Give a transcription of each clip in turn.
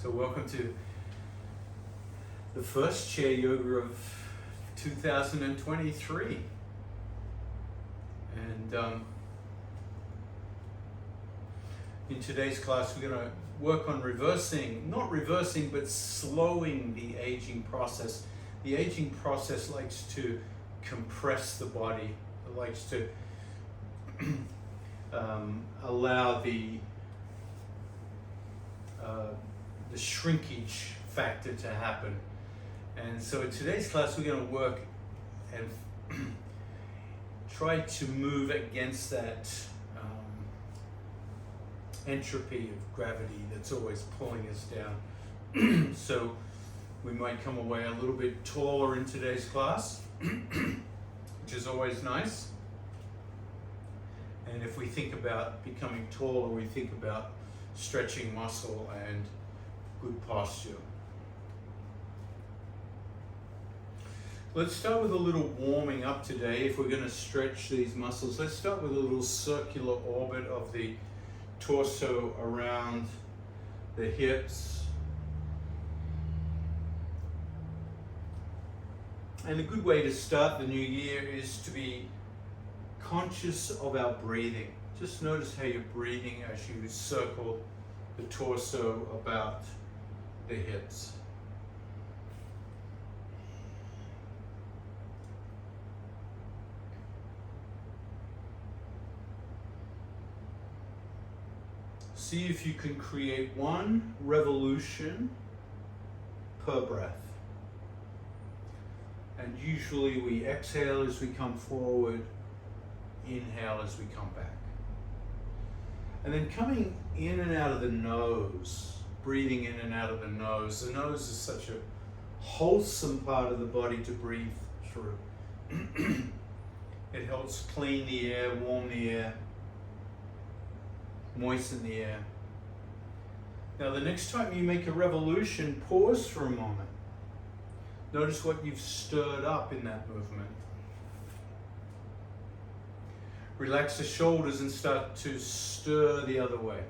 So welcome to the first chair yoga of 2023. And in today's class we're going to work on not reversing, but slowing the aging process. The aging process likes to compress the body. It likes to allow the shrinkage factor to happen. And so in today's class we're going to work and try to move against that entropy of gravity that's always pulling us down. So we might come away a little bit taller in today's class, which is always nice. And if we think about becoming taller, we think about stretching muscle and good posture. Let's start with a little warming up today. If we're going to stretch these muscles, let's start with a little circular orbit of the torso around the hips. And a good way to start the new year is to be conscious of our breathing. Just notice how you're breathing as you circle the torso about the hips. See if you can create one revolution per breath. And usually we exhale as we come forward, inhale as we come back. And then coming in and out of the nose, breathing in and out of the nose. The nose is such a wholesome part of the body to breathe through. It helps clean the air, warm the air, moisten the air. Now the next time you make a revolution, pause for a moment. Notice what you've stirred up in that movement. Relax the shoulders and start to stir the other way.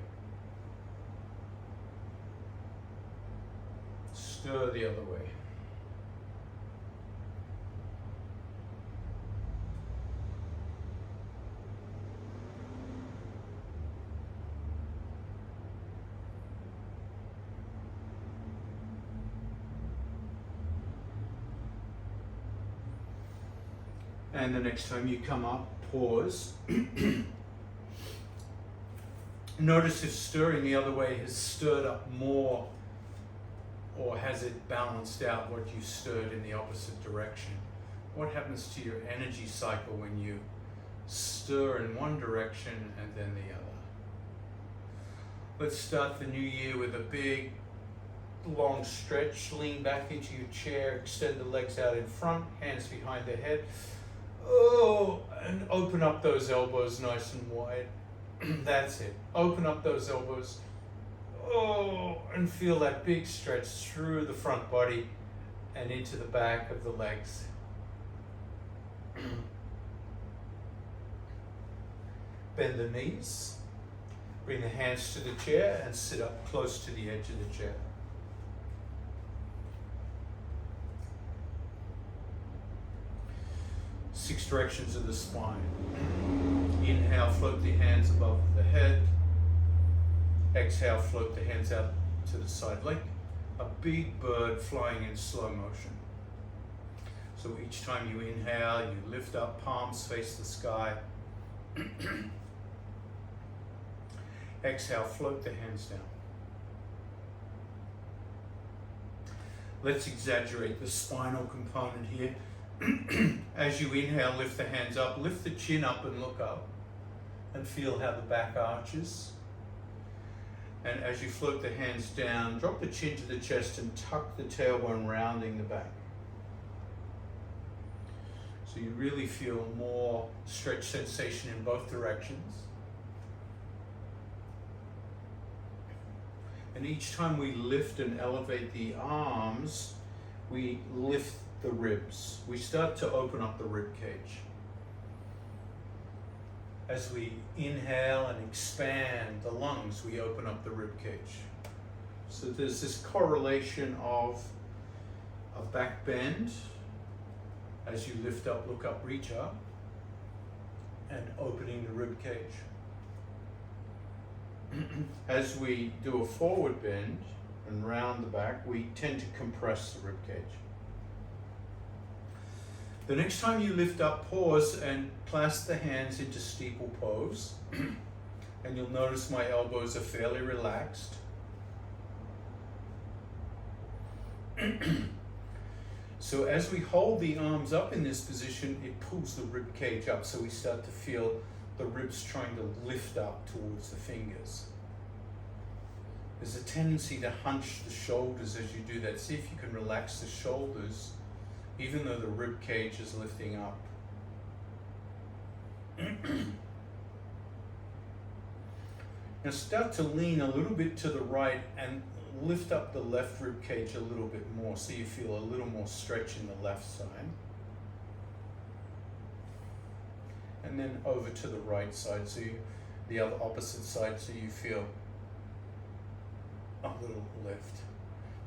Stir the other way. And the next time you come up, pause. Notice if stirring the other way has stirred up more, or has it balanced out what you stirred in the opposite direction? What happens to your energy cycle when you stir in one direction and then the other? Let's start the new year with a big, long stretch. Lean back into your chair, extend the legs out in front, hands behind the head. Oh, and open up those elbows nice and wide. That's it. Open up those elbows. Oh, and feel that big stretch through the front body and into the back of the legs. Bend the knees. Bring the hands to the chair and sit up close to the edge of the chair. Six directions of the spine. Inhale, float the hands above the head. Exhale, float the hands out to the side, like a big bird flying in slow motion. So each time you inhale, you lift up, palms face the sky. Exhale, float the hands down. Let's exaggerate the spinal component here. As you inhale, lift the hands up, lift the chin up and look up, and feel how the back arches. And as you float the hands down, drop the chin to the chest and tuck the tailbone, rounding the back. So you really feel more stretch sensation in both directions. And each time we lift and elevate the arms, we lift the ribs. We start to open up the rib cage. As we inhale and expand the lungs, we open up the rib cage. So there's this correlation of a back bend as you lift up, look up, reach up, and opening the rib cage. As we do a forward bend and round the back, we tend to compress the rib cage. The next time you lift up, pause and clasp the hands into steeple pose. And you'll notice my elbows are fairly relaxed. So as we hold the arms up in this position, it pulls the rib cage up, so we start to feel the ribs trying to lift up towards the fingers. There's a tendency to hunch the shoulders as you do that. See if you can relax the shoulders, even though the rib cage is lifting up. Now start to lean a little bit to the right and lift up the left rib cage a little bit more, so you feel a little more stretch in the left side. And then over to the right side, so the other opposite side, so you feel a little lift.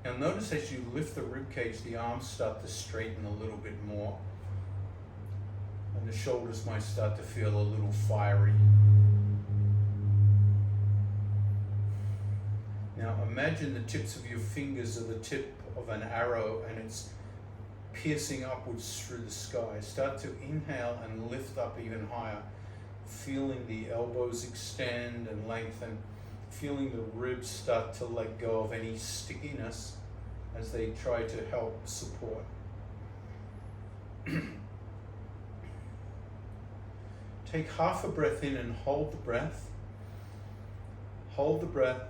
Now notice as you lift the rib cage, the arms start to straighten a little bit more, and the shoulders might start to feel a little fiery. Now imagine the tips of your fingers are the tip of an arrow and it's piercing upwards through the sky. Start to inhale and lift up even higher, feeling the elbows extend and lengthen, feeling the ribs start to let go of any stickiness as they try to help support. Take half a breath in and hold the breath. Hold the breath.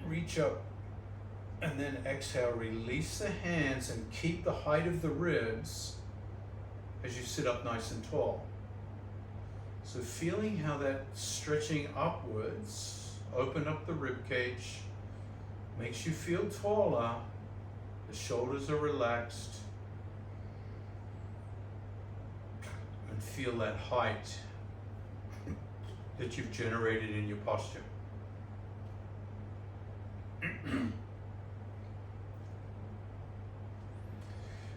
Reach up and then exhale, release the hands and keep the height of the ribs as you sit up nice and tall. So feeling how that stretching upwards, open up the rib cage, makes you feel taller, the shoulders are relaxed, and feel that height that you've generated in your posture.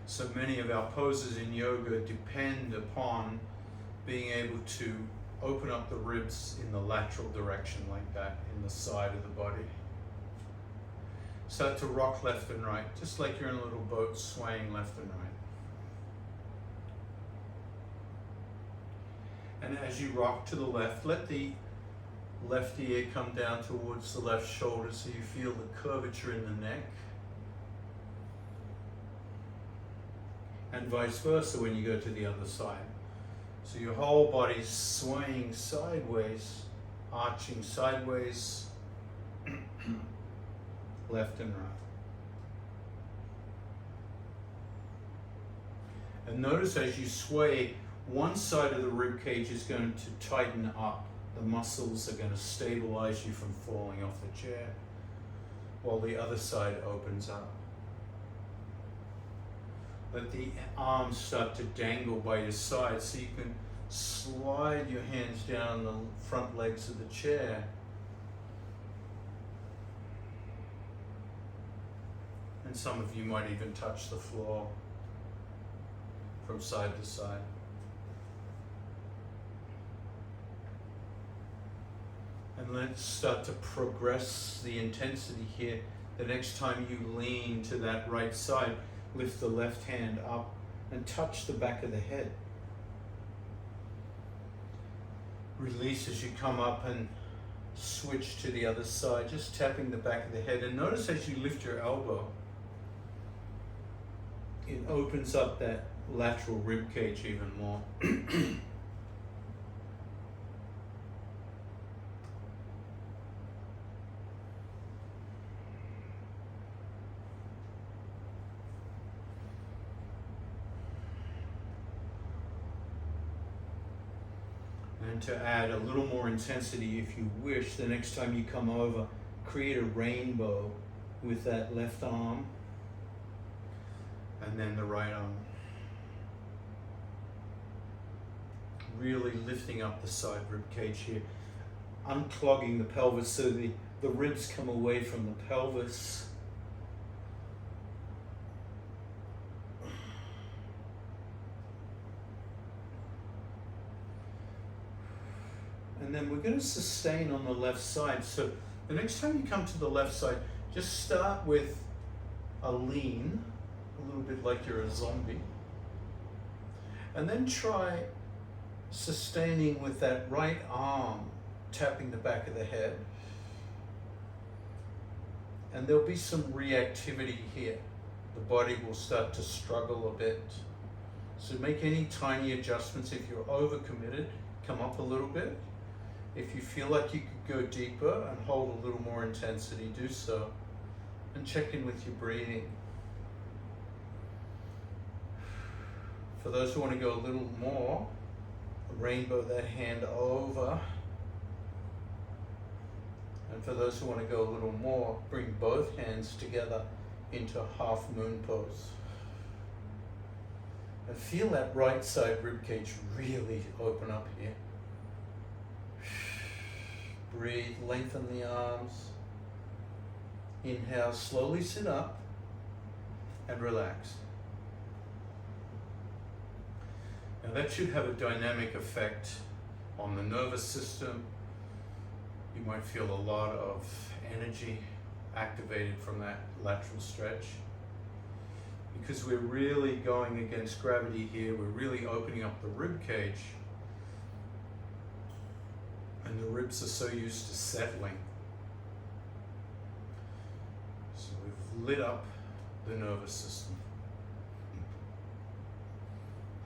So many of our poses in yoga depend upon being able to open up the ribs in the lateral direction like that, in the side of the body. Start to rock left and right, just like you're in a little boat swaying left and right. And as you rock to the left, let the left ear come down towards the left shoulder so you feel the curvature in the neck. And vice versa when you go to the other side. So your whole body's swaying sideways, arching sideways, left and right. And notice as you sway, one side of the rib cage is going to tighten up. The muscles are going to stabilize you from falling off the chair, while the other side opens up. Let the arms start to dangle by your side so you can slide your hands down the front legs of the chair. And some of you might even touch the floor from side to side. And let's start to progress the intensity here. The next time you lean to that right side, lift the left hand up and touch the back of the head. Release as you come up and switch to the other side, just tapping the back of the head. And notice as you lift your elbow, it opens up that lateral rib cage even more. And to add a little more intensity, if you wish, the next time you come over, create a rainbow with that left arm and then the right arm. Really lifting up the side rib cage here. unclogging the pelvis so the ribs come away from the pelvis. And then we're going to sustain on the left side. So the next time you come to the left side, just start with a lean, a little bit like you're a zombie. And then try sustaining with that right arm, tapping the back of the head. And there'll be some reactivity here. The body will start to struggle a bit. So make any tiny adjustments. If you're overcommitted, come up a little bit. If you feel like you could go deeper and hold a little more intensity, do so. And check in with your breathing. For those who want to go a little more, rainbow that hand over. And for those who want to go a little more, bring both hands together into half moon pose. And feel that right side ribcage really open up here. Breathe, lengthen the arms. Inhale, slowly sit up and relax. Now that should have a dynamic effect on the nervous system. You might feel a lot of energy activated from that lateral stretch. Because we're really going against gravity here, we're really opening up the rib cage. And the ribs are so used to settling. So we've lit up the nervous system.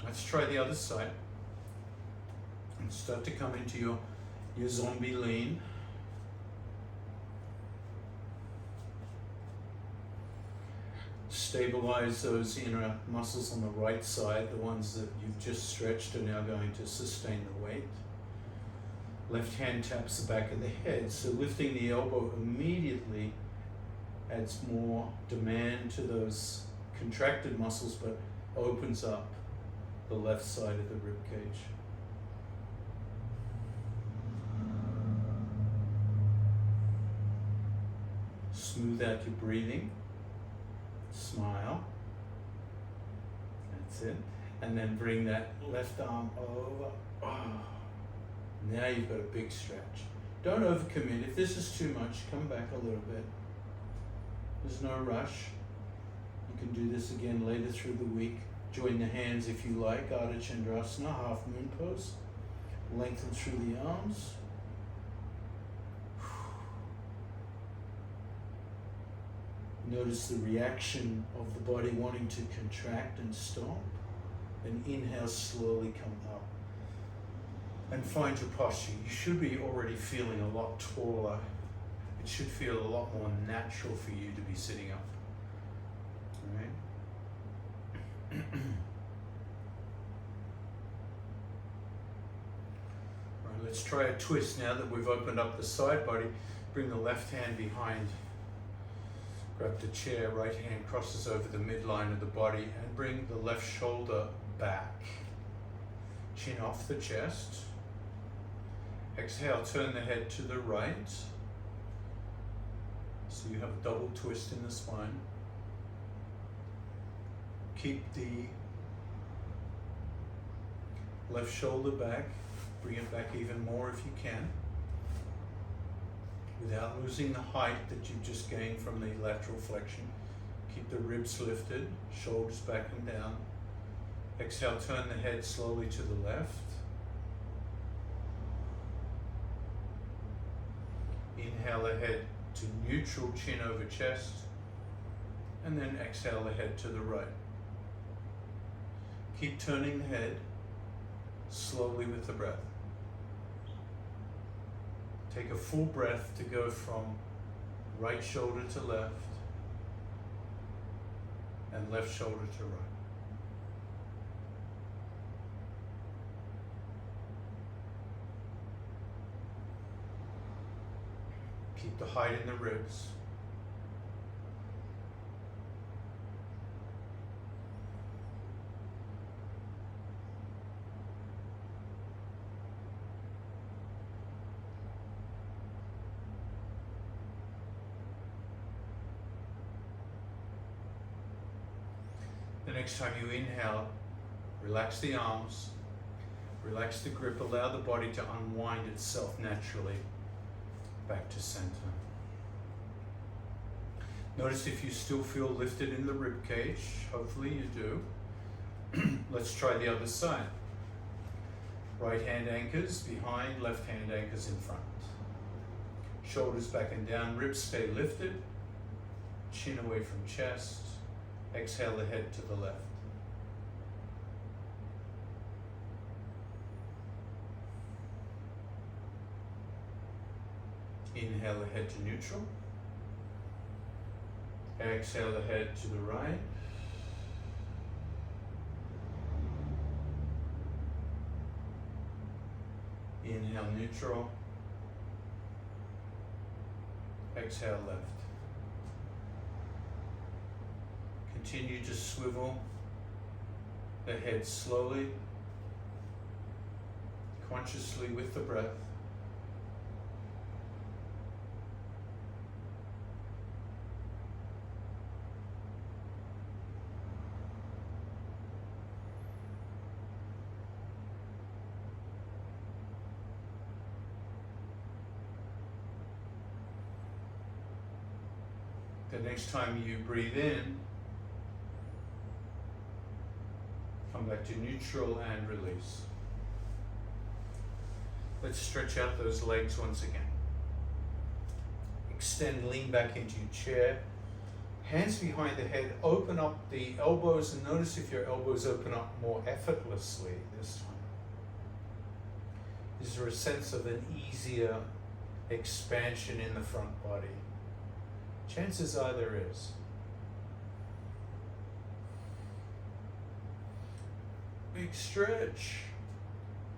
Let's try the other side. And start to come into your zombie lean. Stabilize those inner muscles on the right side. The ones that you've just stretched are now going to sustain the weight. Left hand taps the back of the head, so lifting the elbow immediately adds more demand to those contracted muscles, but opens up the left side of the rib cage. Smooth out your breathing. Smile. That's it. And then bring that left arm over. Oh. Now you've got a big stretch. Don't overcommit. If this is too much, come back a little bit. There's no rush. You can do this again later through the week. Join the hands if you like. Ardha Chandrasana, half moon pose. Lengthen through the arms. Notice the reaction of the body wanting to contract and stop. And inhale, slowly come up. And find your posture. You should be already feeling a lot taller. It should feel a lot more natural for you to be sitting up. All right? All right, let's try a twist now that we've opened up the side body. Bring the left hand behind. Grab the chair, right hand crosses over the midline of the body and bring the left shoulder back. Chin off the chest. Exhale, turn the head to the right. So you have a double twist in the spine. Keep the left shoulder back. Bring it back even more if you can, without losing the height that you've just gained from the lateral flexion. Keep the ribs lifted, shoulders back and down. Exhale, turn the head slowly to the left. Inhale the head to neutral, chin over chest, and then exhale the head to the right. Keep turning the head slowly with the breath. Take a full breath to go from right shoulder to left and left shoulder to right. Keep the height in the ribs. next time you inhale, relax the arms, relax the grip, allow the body to unwind itself naturally back to center. Notice if you still feel lifted in the rib cage. Hopefully you do. Let's try the other side. Right hand anchors behind, left hand anchors in front. Shoulders back and down, ribs stay lifted. Chin away from chest. Exhale the head to the left. Inhale the head to neutral. Exhale the head to the right. Inhale neutral. Exhale left. Continue to swivel the head slowly, consciously with the breath. The next time you breathe in, come back to neutral and release. Let's stretch out those legs once again. Extend, lean back into your chair. Hands behind the head, open up the elbows, and notice if your elbows open up more effortlessly this time. Is there a sense of an easier expansion in the front body? Chances are there is. Big stretch.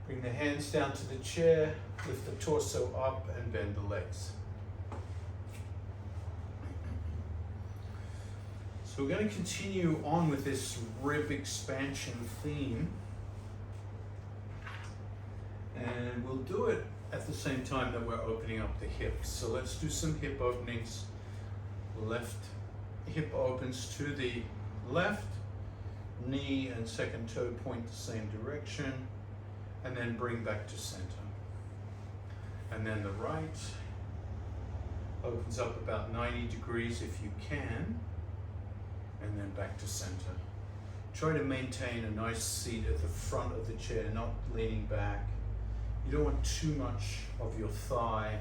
Bring the hands down to the chair, lift the torso up and bend the legs. So we're going to continue on with this rib expansion theme. And we'll do it at the same time that we're opening up the hips. So let's do some hip openings. Left hip opens to the left, knee and second toe point the same direction, and then bring back to center. And then the right opens up about 90 degrees if you can, and then back to center. Try to maintain a nice seat at the front of the chair, not leaning back. You don't want too much of your thigh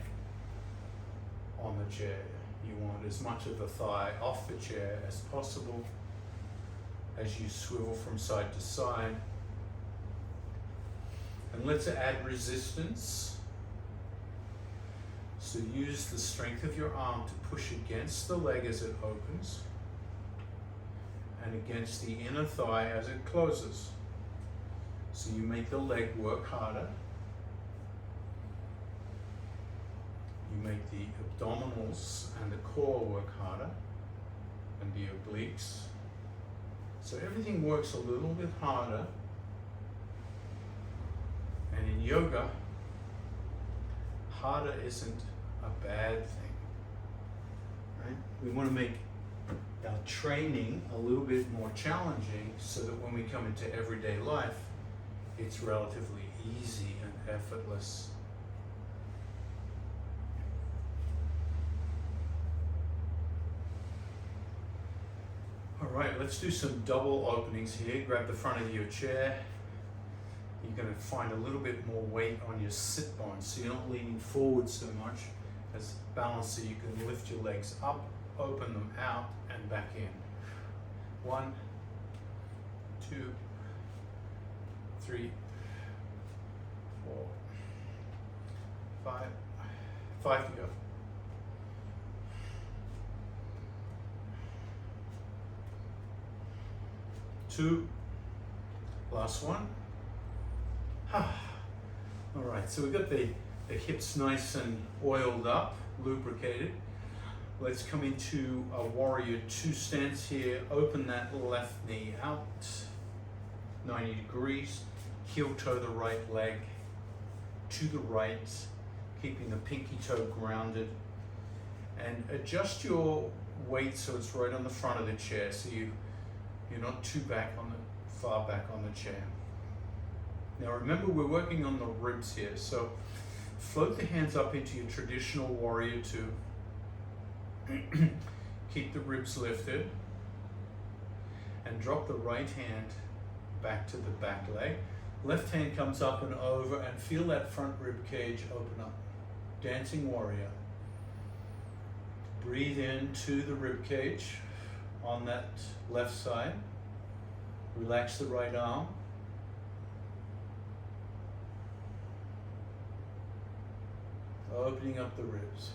on the chair. You want as much of the thigh off the chair as possible as you swivel from side to side. And let's add resistance. So use the strength of your arm to push against the leg as it opens and against the inner thigh as it closes. So you make the leg work harder. You make the abdominals and the core work harder, and the obliques. So everything works a little bit harder. And in yoga, harder isn't a bad thing, right? We want to make our training a little bit more challenging so that when we come into everyday life, it's relatively easy and effortless. All right, let's do some double openings here. Grab the front of your chair. You're going to find a little bit more weight on your sit bones, so you're not leaning forward so much. As balance, so you can lift your legs up, open them out, and back in. 1, 2, 3, 4, 5. 5 to go. 2, last one. All right, so we've got the hips nice and oiled up, lubricated. Let's come into a warrior 2 stance here. Open that left knee out, 90 degrees. Heel toe the right leg to the right, keeping the pinky toe grounded. And adjust your weight so it's right on the front of the chair. So you You're not too far back on the chair. Now remember, we're working on the ribs here, so float the hands up into your traditional warrior two. Keep the ribs lifted and drop the right hand back to the back leg. Left hand comes up and over, and feel that front rib cage open up. Dancing warrior. Breathe in to the rib cage on that left side. Relax the right arm. Opening up the ribs.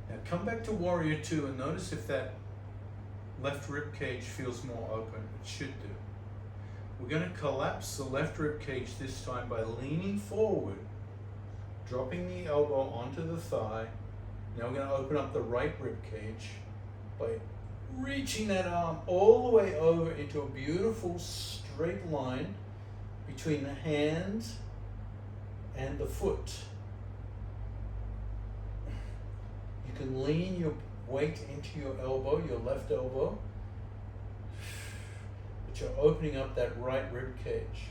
Now come back to warrior two and notice if that left rib cage feels more open. It should do. We're going to collapse the left rib cage this time by leaning forward, dropping the elbow onto the thigh. Now we're going to open up the right rib cage by reaching that arm all the way over into a beautiful straight line between the hands and the foot. You can lean your weight into your elbow, your left elbow, but you're opening up that right rib cage.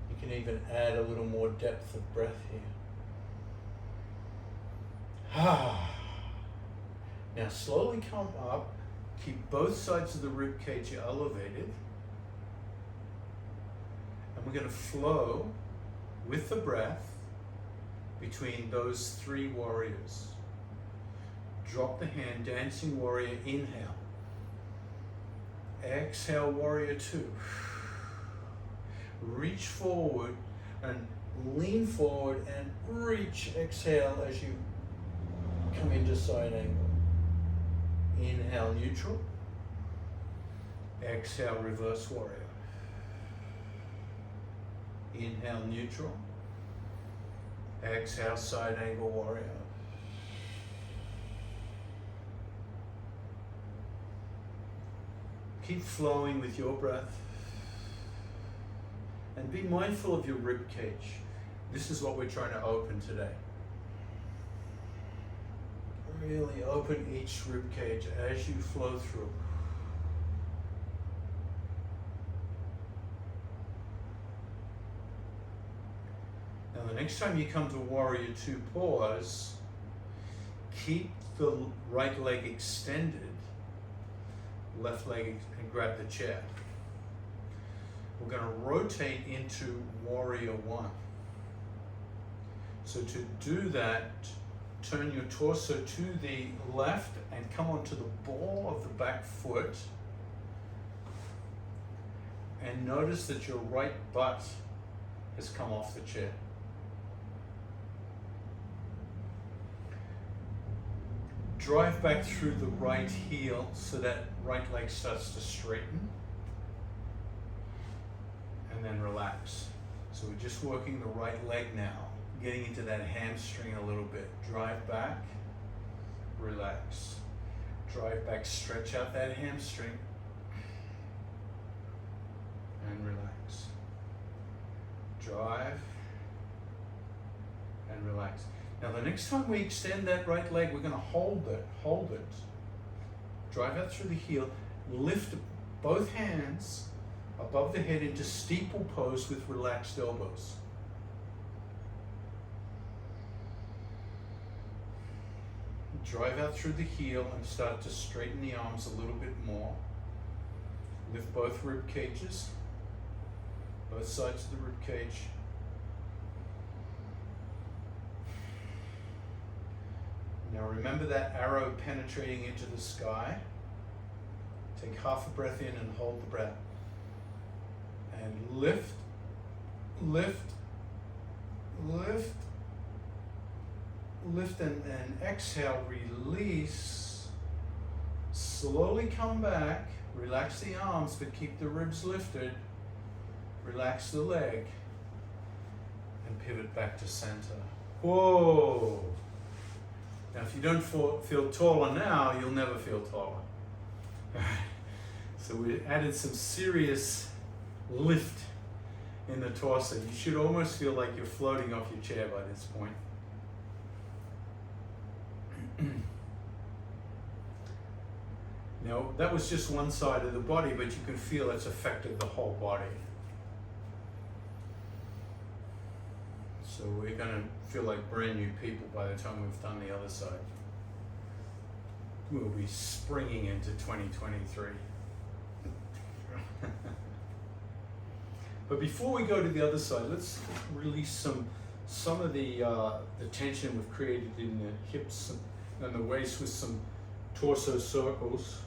You can even add a little more depth of breath here. Now slowly come up, keep both sides of the rib cage elevated, and we're going to flow with the breath between those three warriors. Drop the hand, dancing warrior, inhale. Exhale, warrior two. Reach forward and lean forward and reach, exhale as you come into side angle. Inhale, neutral. Exhale, reverse warrior. Inhale, neutral. Exhale, side angle warrior. Keep flowing with your breath. And be mindful of your rib cage. This is what we're trying to open today. Really open each rib cage as you flow through. Now the next time you come to warrior two, pause. Keep the right leg extended, left leg, and grab the chair. We're going to rotate into warrior one. So to do that, turn your torso to the left and come onto the ball of the back foot. And notice that your right butt has come off the chair. Drive back through the right heel so that right leg starts to straighten. And then relax. So we're just working the right leg now, getting into that hamstring a little bit. Drive back, relax. Drive back, stretch out that hamstring, and relax. Drive, and relax. Now the next time we extend that right leg, we're going to hold it. Drive out through the heel, lift both hands above the head into steeple pose with relaxed elbows. Drive out through the heel and start to straighten the arms a little bit more. Lift both rib cages, both sides of the rib cage. Now remember that arrow penetrating into the sky. Take half a breath in and hold the breath. And lift, lift, lift, lift, and exhale, release. Slowly come back, relax the arms, but keep the ribs lifted. Relax the leg, and pivot back to center. Whoa! Now if you don't feel taller now, you'll never feel taller. So we added some serious lift in the torso. You should almost feel like you're floating off your chair by this point. Now, that was just one side of the body, but you can feel it's affected the whole body. So we're going to feel like brand new people by the time we've done the other side. We'll be springing into 2023. But before we go to the other side, let's release some of the tension we've created in the hips and the waist with some torso circles.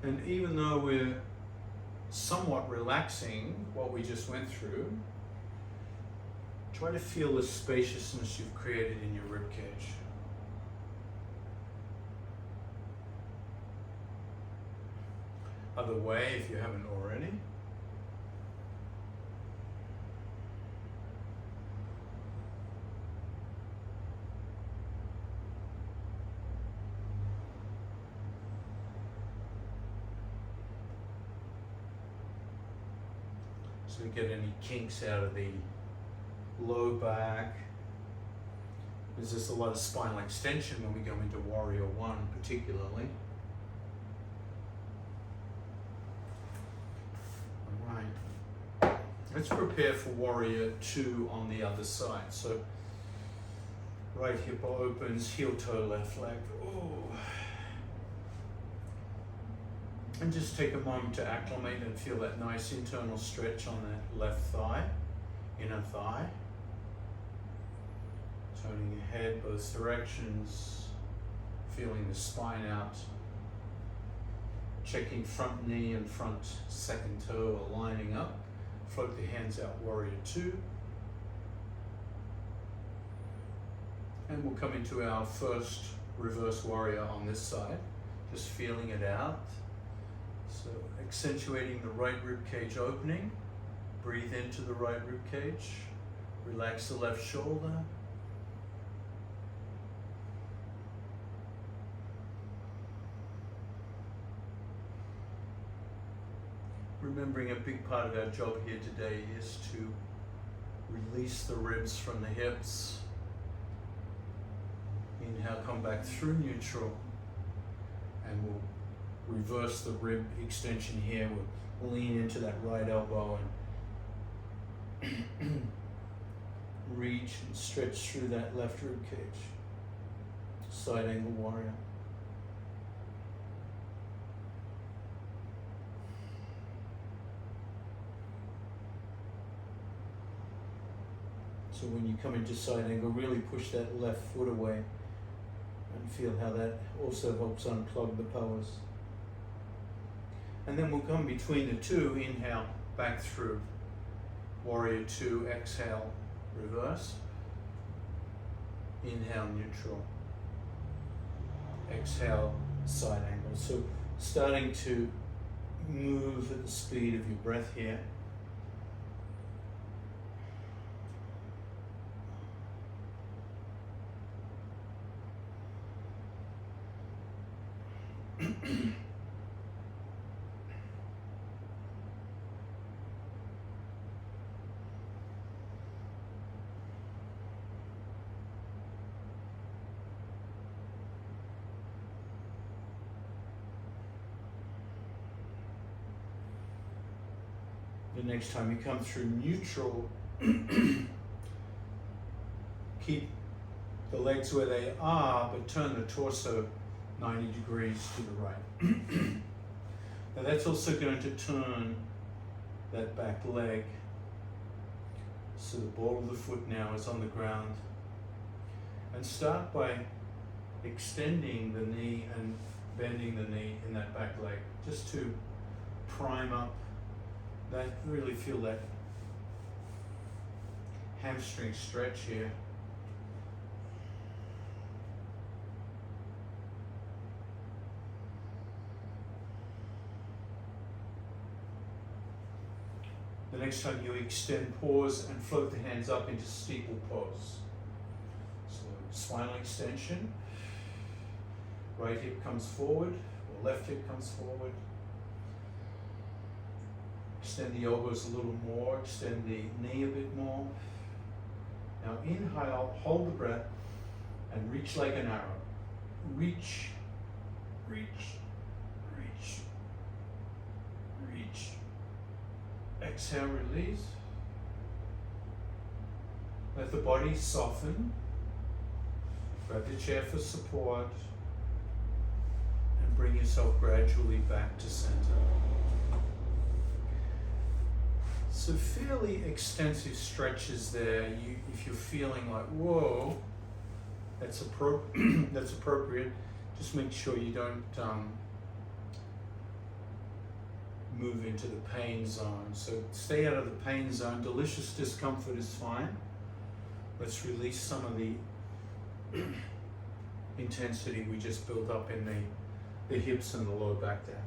And even though we're somewhat relaxing what we just went through, try to feel the spaciousness you've created in your rib cage. Other way, if you haven't already. So we get any kinks out of the low back. There's just a lot of spinal extension when we go into Warrior One particularly. Alright, let's prepare for Warrior Two on the other side. So right hip opens, heel toe left leg. Ooh. And just take a moment to acclimate and feel that nice internal stretch on that left thigh, inner thigh. Turning your head both directions, feeling the spine out. Checking front knee and front second toe aligning up. Float the hands out, Warrior Two. And we'll come into our first reverse warrior on this side. Just feeling it out. So accentuating the right rib cage opening. Breathe into the right rib cage. Relax the left shoulder. Remembering a big part of our job here today is to release the ribs from the hips. Inhale, come back through neutral, and we'll reverse the rib extension here. We'll lean into that right elbow and reach and stretch through that left rib cage. Side angle warrior. So when you come into side angle, really push that left foot away and feel how that also helps unplug the pelvis. And then we'll come between the two, inhale, back through. Warrior Two, exhale, reverse. Inhale, neutral. Exhale, side angle. So starting to move at the speed of your breath here. The next time you come through neutral, keep the legs where they are, but turn the torso 90 degrees to the right. Now that's also going to turn that back leg. So the ball of the foot now is on the ground. And start by extending the knee and bending the knee in that back leg, just to prime up that, really feel that hamstring stretch here. The next time you extend, pause and float the hands up into steeple pose. So spinal extension, right hip comes forward, or left hip comes forward. Extend the elbows a little more, extend the knee a bit more. Now inhale, hold the breath, and reach like an arrow. Reach, reach, reach, reach. Exhale, release. Let the body soften. Grab your chair for support. And bring yourself gradually back to center. So fairly extensive stretches there. If you're feeling like, whoa, that's appropriate, just make sure you don't move into the pain zone. So stay out of the pain zone. Delicious discomfort is fine. Let's release some of the intensity we just built up in the hips and the lower back there.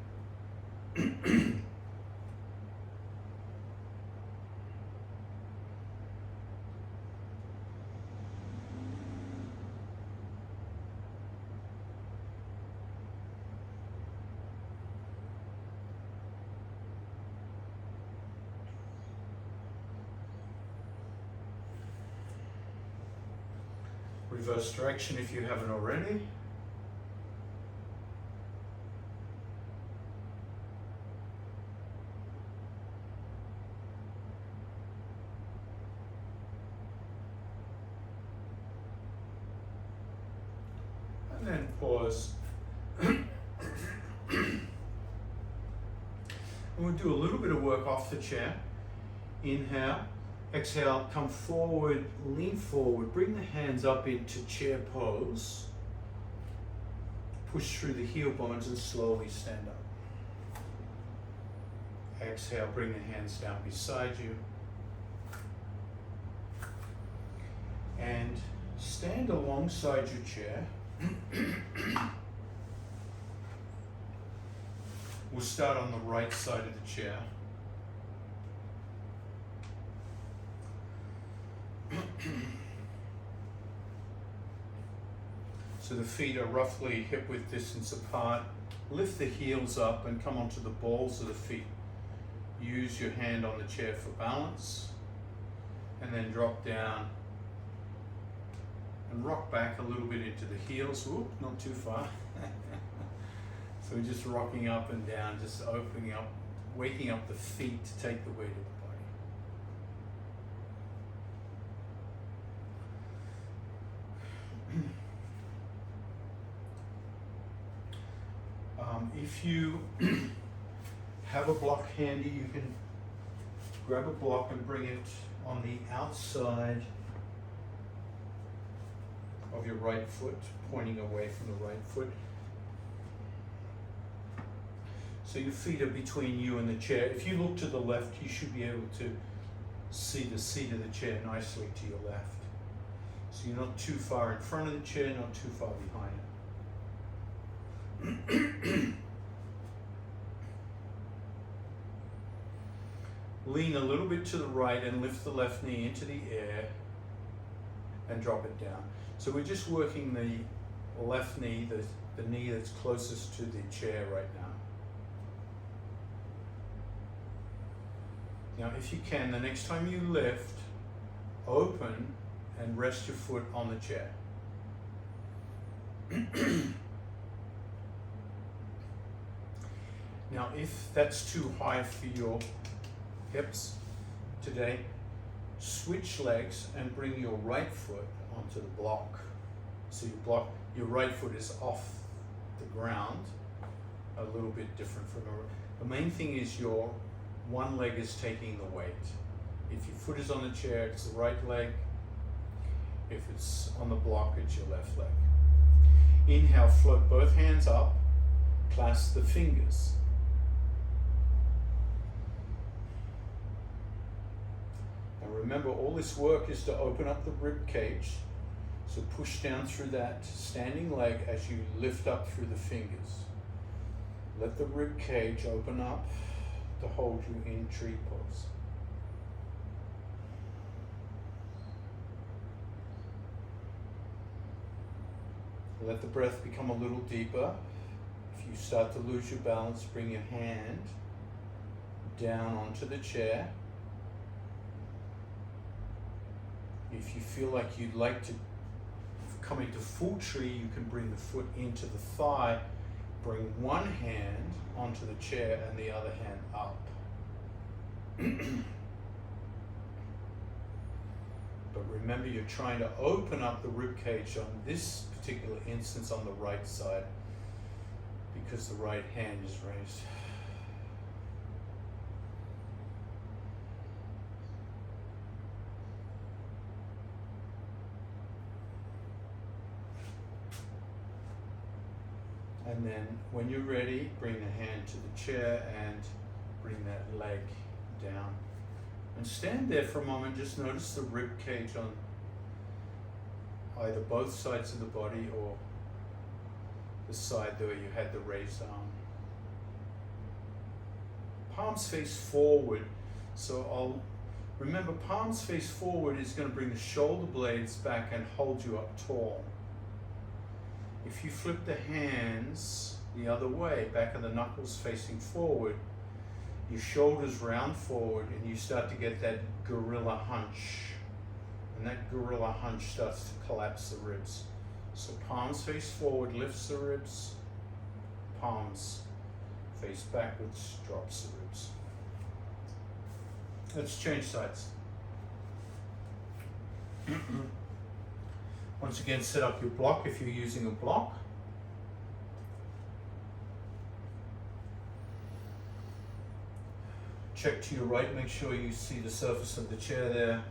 Reverse direction if you haven't already. And then pause. And we'll do a little bit of work off the chair. Inhale. Exhale, come forward, lean forward, bring the hands up into chair pose. Push through the heel bones and slowly stand up. Exhale, bring the hands down beside you. And stand alongside your chair. We'll start on the right side of the chair. So the feet are roughly hip-width distance apart. Lift the heels up and come onto the balls of the feet. Use your hand on the chair for balance. And then drop down and rock back a little bit into the heels. Whoop, not too far. So we're just rocking up and down, just opening up, waking up the feet to take the weight of the body. If you have a block handy, you can grab a block and bring it on the outside of your right foot, pointing away from the right foot. So your feet are between you and the chair. If you look to the left, you should be able to see the seat of the chair nicely to your left. So you're not too far in front of the chair, not too far behind it. Lean a little bit to the right and lift the left knee into the air and drop it down. So we're just working the left knee, the knee that's closest to the chair right now. Now if you can, the next time you lift, open and rest your foot on the chair. Now if that's too high for your hips today, switch legs and bring your right foot onto the block. So your right foot is off the ground, a little bit different from the main thing is your one leg is taking the weight. If your foot is on the chair, it's the right leg. If it's on the block, it's your left leg. Inhale, float both hands up, clasp the fingers. Remember, all this work is to open up the rib cage. So push down through that standing leg as you lift up through the fingers. Let the rib cage open up to hold you in tree pose. Let the breath become a little deeper. If you start to lose your balance, bring your hand down onto the chair. If you feel like you'd like to come into full tree, you can bring the foot into the thigh, bring one hand onto the chair and the other hand up. But remember, you're trying to open up the rib cage on this particular instance on the right side because the right hand is raised. And then when you're ready, bring the hand to the chair and bring that leg down. And stand there for a moment, just notice the rib cage on either both sides of the body or the side where you had the raised arm. Palms face forward. So remember, palms face forward is going to bring the shoulder blades back and hold you up tall. If you flip the hands the other way, back of the knuckles facing forward, your shoulders round forward and you start to get that gorilla hunch. And that gorilla hunch starts to collapse the ribs. So palms face forward, lifts the ribs. Palms face backwards, drops the ribs. Let's change sides. Once again, set up your block if you're using a block. Check to your right, make sure you see the surface of the chair there.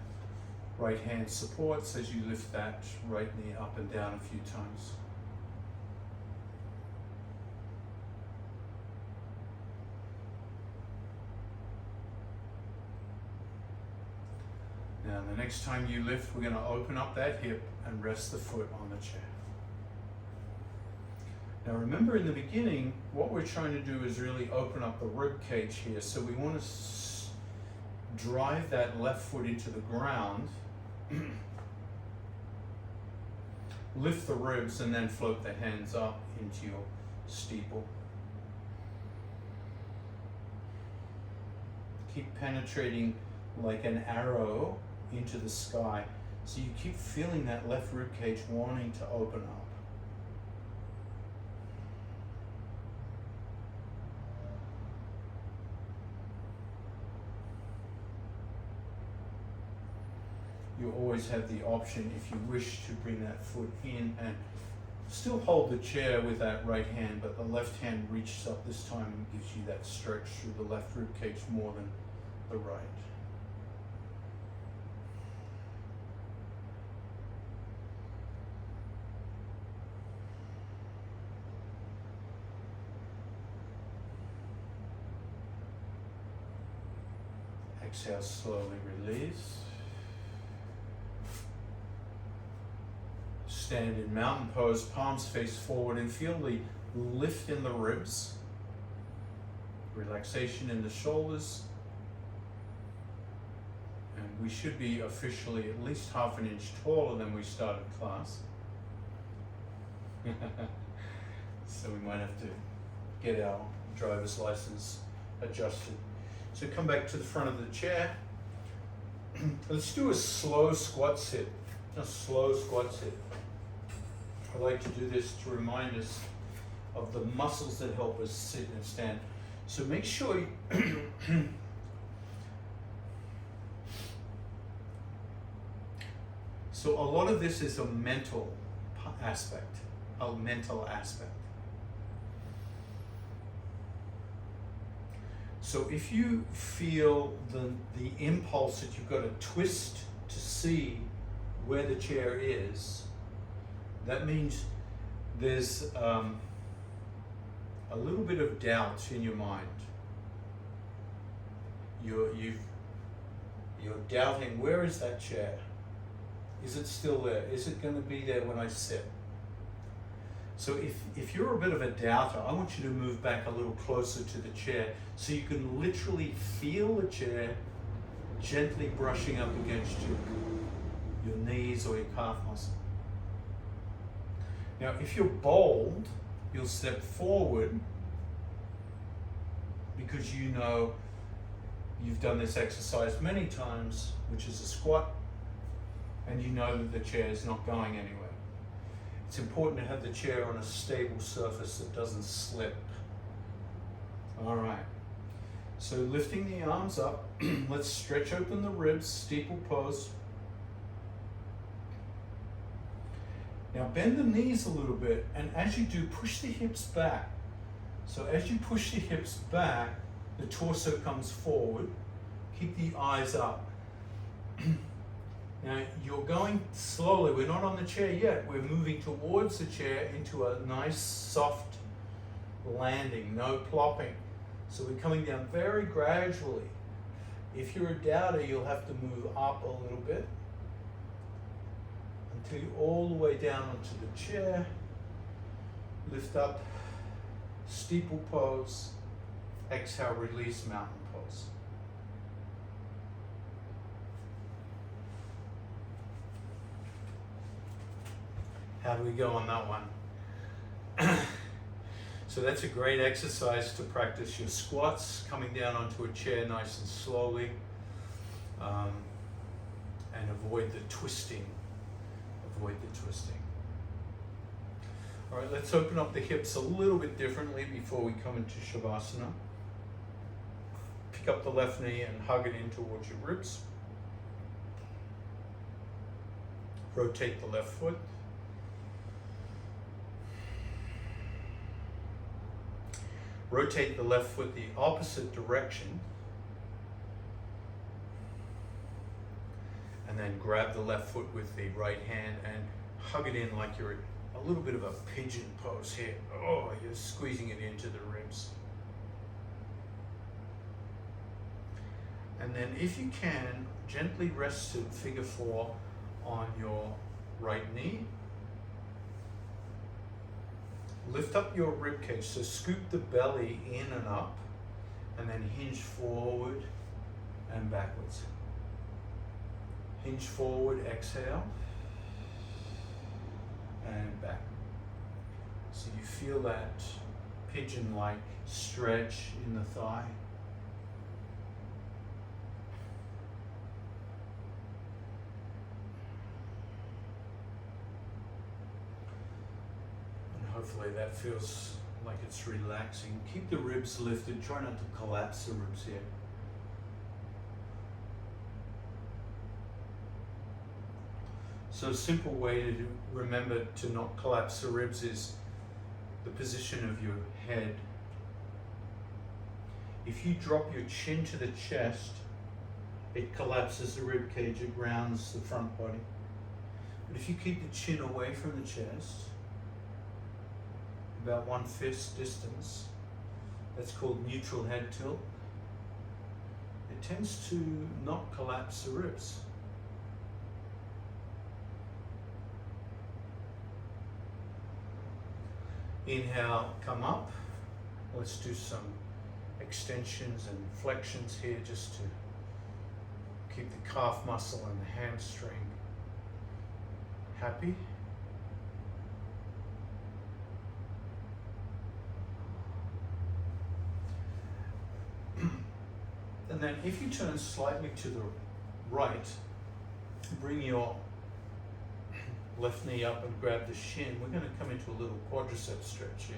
Right hand supports as you lift that right knee up and down a few times. Now the next time you lift, we're going to open up that hip and rest the foot on the chair. Now remember, in the beginning, what we're trying to do is really open up the rib cage here. So we want to drive that left foot into the ground, lift the ribs, and then float the hands up into your steeple. Keep penetrating like an arrow into the sky. So you keep feeling that left rib cage wanting to open up. You always have the option, if you wish, to bring that foot in and still hold the chair with that right hand, but the left hand reaches up this time and gives you that stretch through the left rib cage more than the right. Exhale, slowly release. Stand in mountain pose, palms face forward, and feel the lift in the ribs, relaxation in the shoulders, and we should be officially at least half an inch taller than we started class. So we might have to get our driver's license adjusted. So come back to the front of the chair. Let's do a slow squat sit. A slow squat sit. I like to do this to remind us of the muscles that help us sit and stand. So make sure so a lot of this is a mental aspect. So if you feel the impulse that you've got to twist to see where the chair is, that means there's a little bit of doubt in your mind. You're doubting, where is that chair? Is it still there? Is it going to be there when I sit? So if you're a bit of a doubter, I want you to move back a little closer to the chair so you can literally feel the chair gently brushing up against your knees or your calf muscle. Now, if you're bold, you'll step forward because you know you've done this exercise many times, which is a squat. and you know that the chair is not going anywhere. It's important to have the chair on a stable surface that doesn't slip. All right, so lifting the arms up, let's stretch open the ribs, steeple pose. Now bend the knees a little bit, and as you do, push the hips back. So as you push the hips back, the torso comes forward. Keep the eyes up. Now you're going slowly, we're not on the chair yet, we're moving towards the chair into a nice soft landing, no plopping. So we're coming down very gradually. If you're a doubter, you'll have to move up a little bit until you're all the way down onto the chair. Lift up, steeple pose, exhale, release, mountain pose. How do we go on that one? So that's a great exercise to practice your squats, coming down onto a chair nice and slowly, and avoid the twisting. Avoid the twisting. All right, let's open up the hips a little bit differently before we come into Shavasana. Pick up the left knee and hug it in towards your ribs. Rotate the left foot. Rotate the left foot the opposite direction. And then grab the left foot with the right hand and hug it in like you're a little bit of a pigeon pose here. Oh, you're squeezing it into the ribs. And then if you can, gently rest to figure 4 on your right knee. Lift up your rib cage, so scoop the belly in and up, and then hinge forward and backwards. Hinge forward, exhale, and back. So you feel that pigeon-like stretch in the thigh. Hopefully that feels like it's relaxing. Keep the ribs lifted. Try not to collapse the ribs here. So a simple way to remember to not collapse the ribs is the position of your head. If you drop your chin to the chest, it collapses the rib cage, it rounds the front body. But if you keep the chin away from the chest, about 1/5 distance, that's called neutral head tilt, it tends to not collapse the ribs. Inhale, come up. Let's do some extensions and flexions here just to keep the calf muscle and the hamstring happy. And then if you turn slightly to the right, bring your left knee up and grab the shin. We're going to come into a little quadricep stretch here.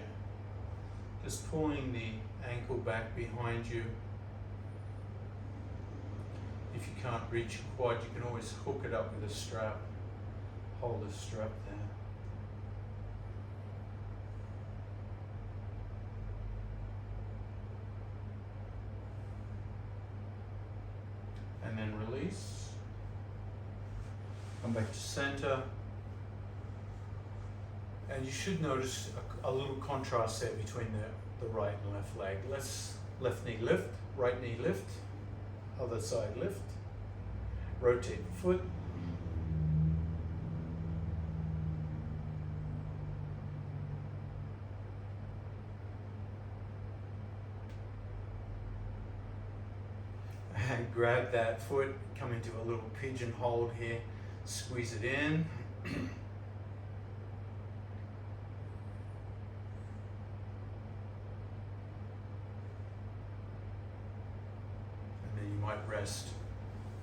Just pulling the ankle back behind you. If you can't reach your quad, you can always hook it up with a strap. Hold the strap there. And then release. Come back to center. And you should notice a little contrast there between the right and left leg. Let's left knee lift, right knee lift, other side lift. Rotate the foot. And grab that foot, come into a little pigeon hold here, squeeze it in. Rest,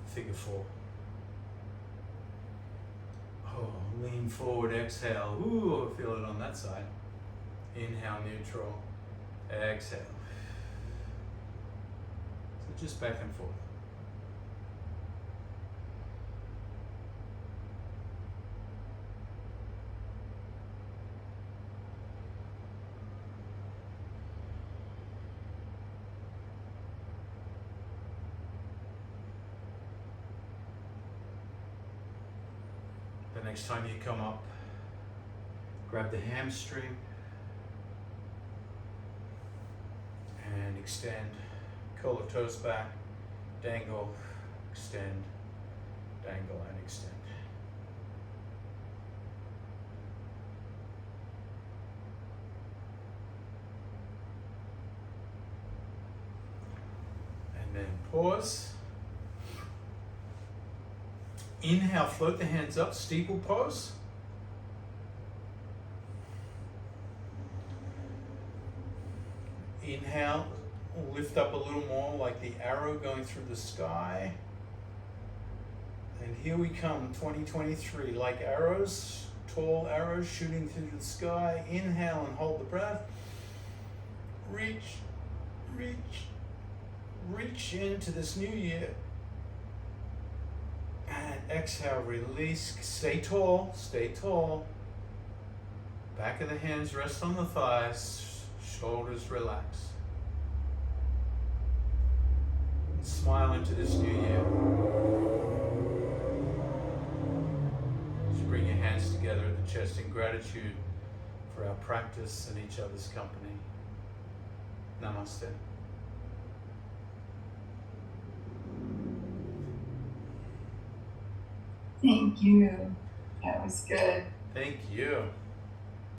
figure 4. Lean forward, exhale. Ooh, I feel it on that side. Inhale, neutral. Exhale. So just back and forth. The next time you come up, grab the hamstring and extend. Curl the toes back, dangle, extend, dangle, and extend. And then pause. Inhale, float the hands up, steeple pose. Inhale, lift up a little more like the arrow going through the sky. And here we come, 2023, like arrows, tall arrows shooting through the sky. Inhale and hold the breath. Reach, reach, reach into this new year. And exhale, release, stay tall, stay tall. Back of the hands rest on the thighs, shoulders relax. And smile into this new year. Just bring your hands together at the chest in gratitude for our practice and each other's company. Namaste. Thank you. That was good. Thank you.